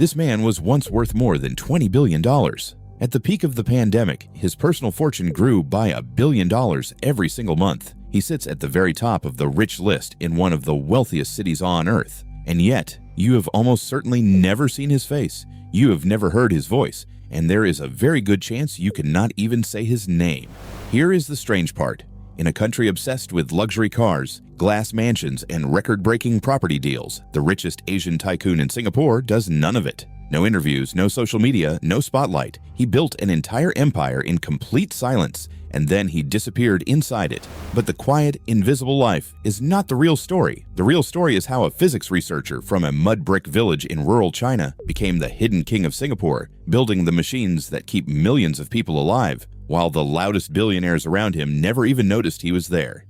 This man was once worth more than $20 billion. At the peak of the pandemic, his personal fortune grew by $1 billion every single month. He sits at the very top of the rich list in one of the wealthiest cities on Earth. And yet, you have almost certainly never seen his face. You have never heard his voice, and there is a very good chance you cannot even say his name. Here is the strange part. In a country obsessed with luxury cars, glass mansions, and record-breaking property deals, the richest Asian tycoon in Singapore does none of it. No interviews, no social media, no spotlight. He built an entire empire in complete silence, and then he disappeared inside it. But the quiet, invisible life is not the real story. The real story is how a physics researcher from a mud brick village in rural China became the hidden king of Singapore, building the machines that keep millions of people alive, while the loudest billionaires around him never even noticed he was there.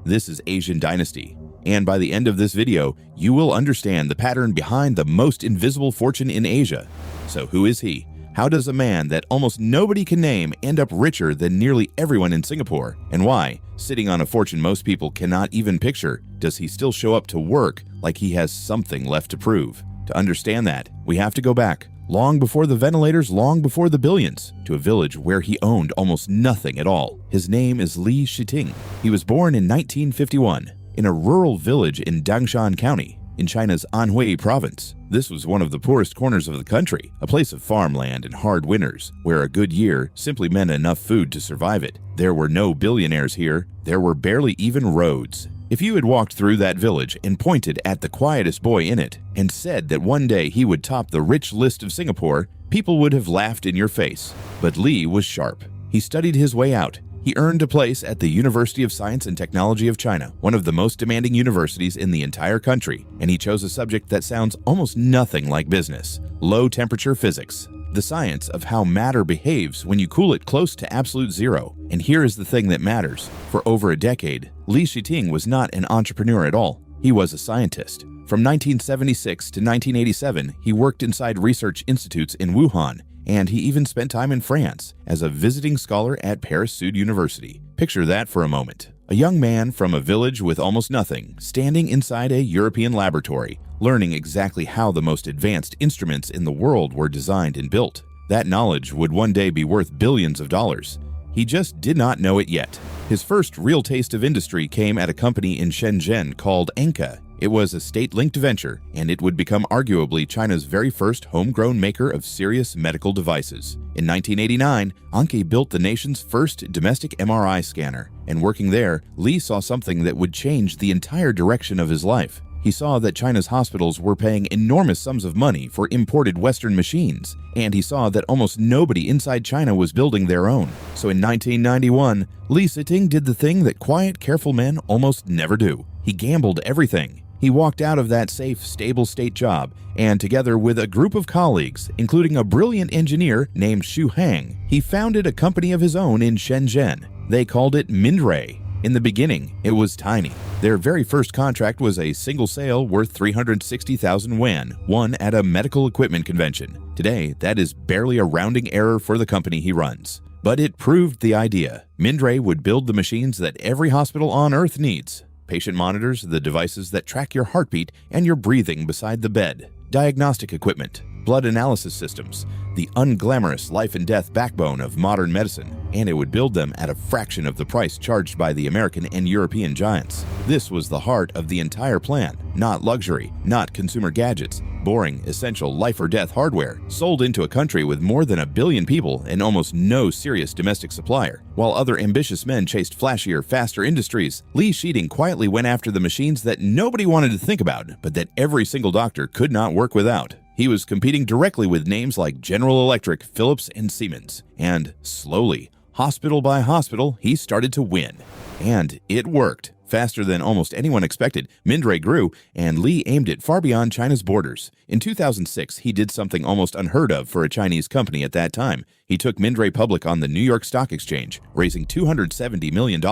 This is Asian Dynasty, and by the end of this video, you will understand the pattern behind the most invisible fortune in Asia. So who is he? How does a man that almost nobody can name end up richer than nearly everyone in Singapore? And why, sitting on a fortune most people cannot even picture, does he still show up to work like he has something left to prove? To understand that, we have to go back, long before the ventilators, long before the billions, to a village where he owned almost nothing at all. His name is Li Xiting. He was born in 1951 in a rural village in Dangshan County, in China's Anhui province. This was one of the poorest corners of the country, a place of farmland and hard winters, where a good year simply meant enough food to survive it. There were no billionaires here. There were barely even roads. If you had walked through that village and pointed at the quietest boy in it and said that one day he would top the rich list of Singapore, people would have laughed in your face. But Li was sharp. He studied his way out. He earned a place at the University of Science and Technology of China, one of the most demanding universities in the entire country, and he chose a subject that sounds almost nothing like business: low-temperature physics, the science of how matter behaves when you cool it close to absolute zero. And here is the thing that matters. For over a decade, Li Xiting was not an entrepreneur at all. He was a scientist. From 1976 to 1987, he worked inside research institutes in Wuhan, and he even spent time in France as a visiting scholar at Paris Sud University. Picture that for a moment. A young man from a village with almost nothing, standing inside a European laboratory, learning exactly how the most advanced instruments in the world were designed and built. That knowledge would one day be worth billions of dollars. He just did not know it yet. His first real taste of industry came at a company in Shenzhen called Anka. It was a state-linked venture, and it would become arguably China's very first homegrown maker of serious medical devices. In 1989, Anka built the nation's first domestic MRI scanner, and working there, Li saw something that would change the entire direction of his life. He saw that China's hospitals were paying enormous sums of money for imported Western machines, and he saw that almost nobody inside China was building their own. So in 1991, Li Xiting did the thing that quiet, careful men almost never do. He gambled everything. He walked out of that safe, stable state job, and together with a group of colleagues, including a brilliant engineer named Xu Hang, he founded a company of his own in Shenzhen. They called it Mindray. In the beginning, it was tiny. Their very first contract was a single sale worth 360,000 yuan, won at a medical equipment convention. Today, that is barely a rounding error for the company he runs. But it proved the idea. Mindray would build the machines that every hospital on Earth needs. Patient monitors, the devices that track your heartbeat and your breathing beside the bed. Diagnostic equipment, blood analysis systems, the unglamorous life and death backbone of modern medicine, and it would build them at a fraction of the price charged by the American and European giants. This was the heart of the entire plan, not luxury, not consumer gadgets, boring, essential life or death hardware, sold into a country with more than 1 billion people and almost no serious domestic supplier. While other ambitious men chased flashier, faster industries, Li Xiting quietly went after the machines that nobody wanted to think about, but that every single doctor could not work without. He was competing directly with names like General Electric, Philips, and Siemens. And slowly, hospital by hospital, he started to win. And it worked. Faster than almost anyone expected, Mindray grew, and Li aimed it far beyond China's borders. In 2006, he did something almost unheard of for a Chinese company at that time. He took Mindray public on the New York Stock Exchange, raising $270 million.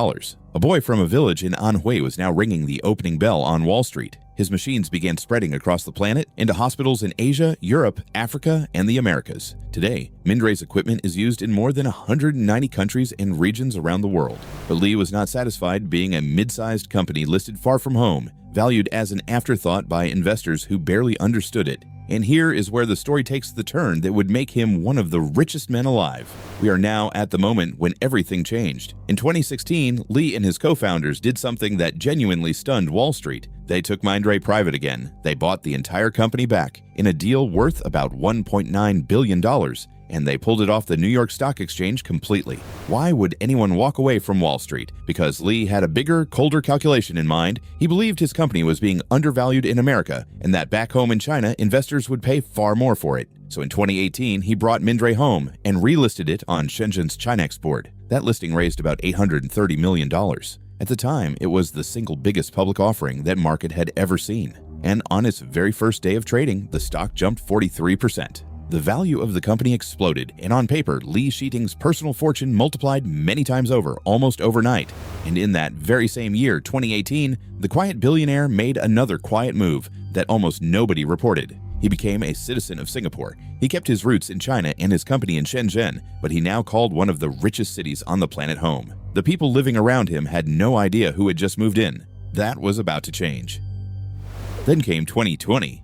A boy from a village in Anhui was now ringing the opening bell on Wall Street. His machines began spreading across the planet into hospitals in Asia, Europe, Africa, and the Americas. Today, Mindray's equipment is used in more than 190 countries and regions around the world. But Li was not satisfied being a mid-sized company listed far from home, valued as an afterthought by investors who barely understood it. And here is where the story takes the turn that would make him one of the richest men alive. We are now at the moment when everything changed. In 2016, Li and his co-founders did something that genuinely stunned Wall Street. They took Mindray private again. They bought the entire company back in a deal worth about $1.9 billion, and they pulled it off the New York Stock Exchange completely. Why would anyone walk away from Wall Street? Because Li had a bigger, colder calculation in mind. He believed his company was being undervalued in America, and that back home in China, investors would pay far more for it. So in 2018, he brought Mindray home and relisted it on Shenzhen's Chinex board. That listing raised about $830 million. At the time, it was the single biggest public offering that market had ever seen. And on its very first day of trading, the stock jumped 43%. The value of the company exploded, and on paper, Li Xiting's personal fortune multiplied many times over, almost overnight. And in that very same year, 2018, the quiet billionaire made another quiet move that almost nobody reported. He became a citizen of Singapore. He kept his roots in China and his company in Shenzhen, but he now called one of the richest cities on the planet home. The people living around him had no idea who had just moved in. That was about to change. Then came 2020.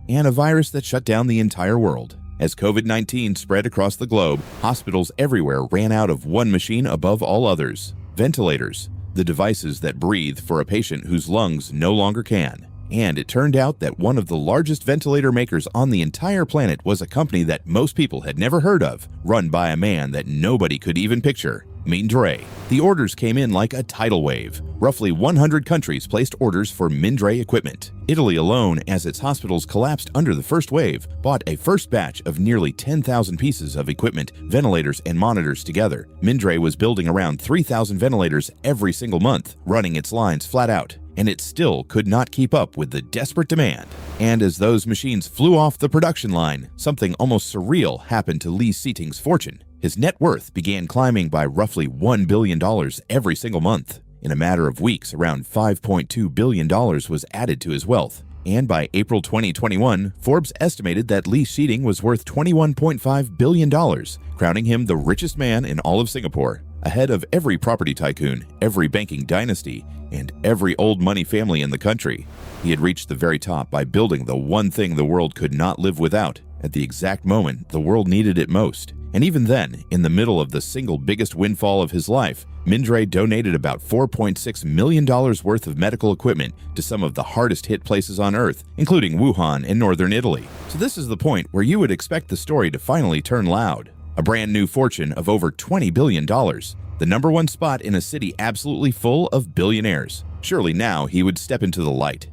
And a virus that shut down the entire world. As COVID-19 spread across the globe, hospitals everywhere ran out of one machine above all others: ventilators, the devices that breathe for a patient whose lungs no longer can. And it turned out that one of the largest ventilator makers on the entire planet was a company that most people had never heard of, run by a man that nobody could even picture: Mindray. The orders came in like a tidal wave. Roughly 100 countries placed orders for Mindray equipment. Italy alone, as its hospitals collapsed under the first wave, bought a first batch of nearly 10,000 pieces of equipment, ventilators, and monitors together. Mindray was building around 3,000 ventilators every single month, running its lines flat out, and it still could not keep up with the desperate demand. And as those machines flew off the production line, something almost surreal happened to Li Xiting's fortune. His net worth began climbing by roughly $1 billion every single month. In a matter of weeks, around $5.2 billion was added to his wealth. And by April 2021, Forbes estimated that Li Xiting was worth $21.5 billion, crowning him the richest man in all of Singapore, ahead of every property tycoon, every banking dynasty, and every old money family in the country. He had reached the very top by building the one thing the world could not live without, at the exact moment the world needed it most. And even then, in the middle of the single biggest windfall of his life, Mindray donated about $4.6 million worth of medical equipment to some of the hardest hit places on Earth, including Wuhan and northern Italy. So this is the point where you would expect the story to finally turn loud. A brand new fortune of over $20 billion. The number one spot in a city absolutely full of billionaires. Surely now he would step into the light.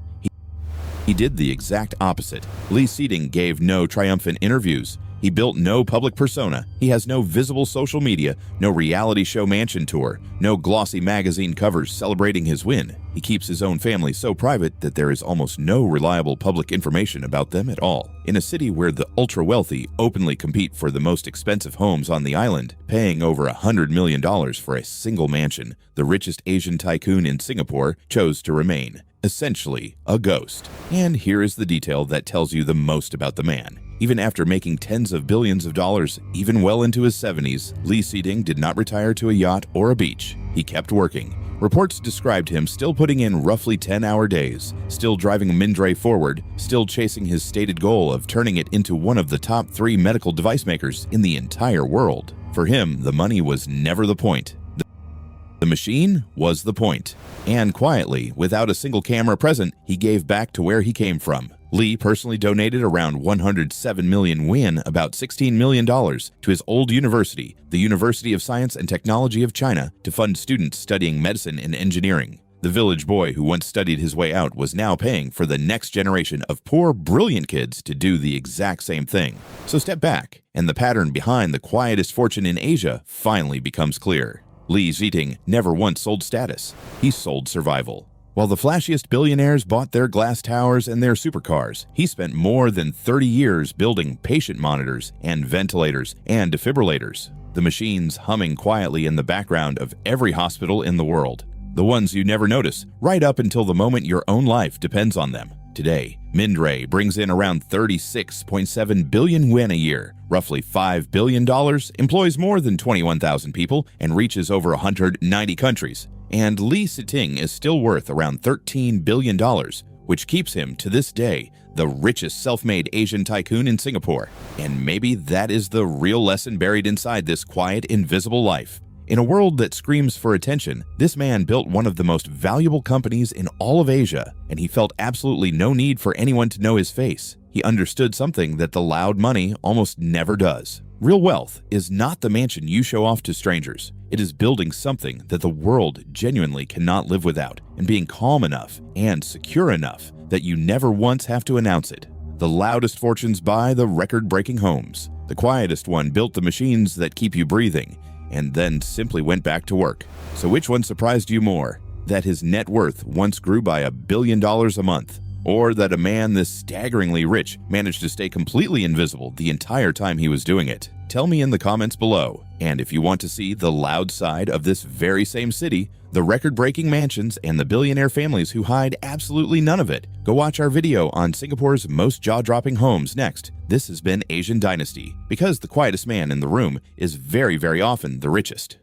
He did the exact opposite. Li Xiting gave no triumphant interviews. He built no public persona. He has no visible social media, no reality show mansion tour, no glossy magazine covers celebrating his win. He keeps his own family so private that there is almost no reliable public information about them at all. In a city where the ultra-wealthy openly compete for the most expensive homes on the island, paying over $100 million for a single mansion, the richest Asian tycoon in Singapore chose to remain, essentially a ghost. And here is the detail that tells you the most about the man. Even after making tens of billions of dollars, even well into his 70s, Li Xiting did not retire to a yacht or a beach. He kept working. Reports described him still putting in roughly 10-hour days, still driving Mindray forward, still chasing his stated goal of turning it into one of the top 3 medical device makers in the entire world. For him, the money was never the point. The machine was the point. And quietly, without a single camera present, he gave back to where he came from. Li personally donated around 107 million yuan, about $16 million, to his old university, the University of Science and Technology of China, to fund students studying medicine and engineering. The village boy who once studied his way out was now paying for the next generation of poor, brilliant kids to do the exact same thing. So step back, and the pattern behind the quietest fortune in Asia finally becomes clear. Li Xiting never once sold status. He sold survival. While the flashiest billionaires bought their glass towers and their supercars, he spent more than 30 years building patient monitors and ventilators and defibrillators, the machines humming quietly in the background of every hospital in the world. The ones you never notice, right up until the moment your own life depends on them. Today, Mindray brings in around 36.7 billion yuan a year, roughly $5 billion, employs more than 21,000 people, and reaches over 190 countries. And Li Xiting is still worth around $13 billion, which keeps him, to this day, the richest self-made Asian tycoon in Singapore. And maybe that is the real lesson buried inside this quiet, invisible life. In a world that screams for attention, this man built one of the most valuable companies in all of Asia, and he felt absolutely no need for anyone to know his face. He understood something that the loud money almost never does. Real wealth is not the mansion you show off to strangers. It is building something that the world genuinely cannot live without, and being calm enough and secure enough that you never once have to announce it. The loudest fortunes buy the record-breaking homes. The quietest one built the machines that keep you breathing, and then simply went back to work. So which one surprised you more? That his net worth once grew by $1 billion a month? Or that a man this staggeringly rich managed to stay completely invisible the entire time he was doing it? Tell me in the comments below. And if you want to see the loud side of this very same city, the record-breaking mansions and the billionaire families who hide absolutely none of it, go watch our video on Singapore's most jaw-dropping homes next. This has been Asian Dynasty, because the quietest man in the room is very, very often the richest.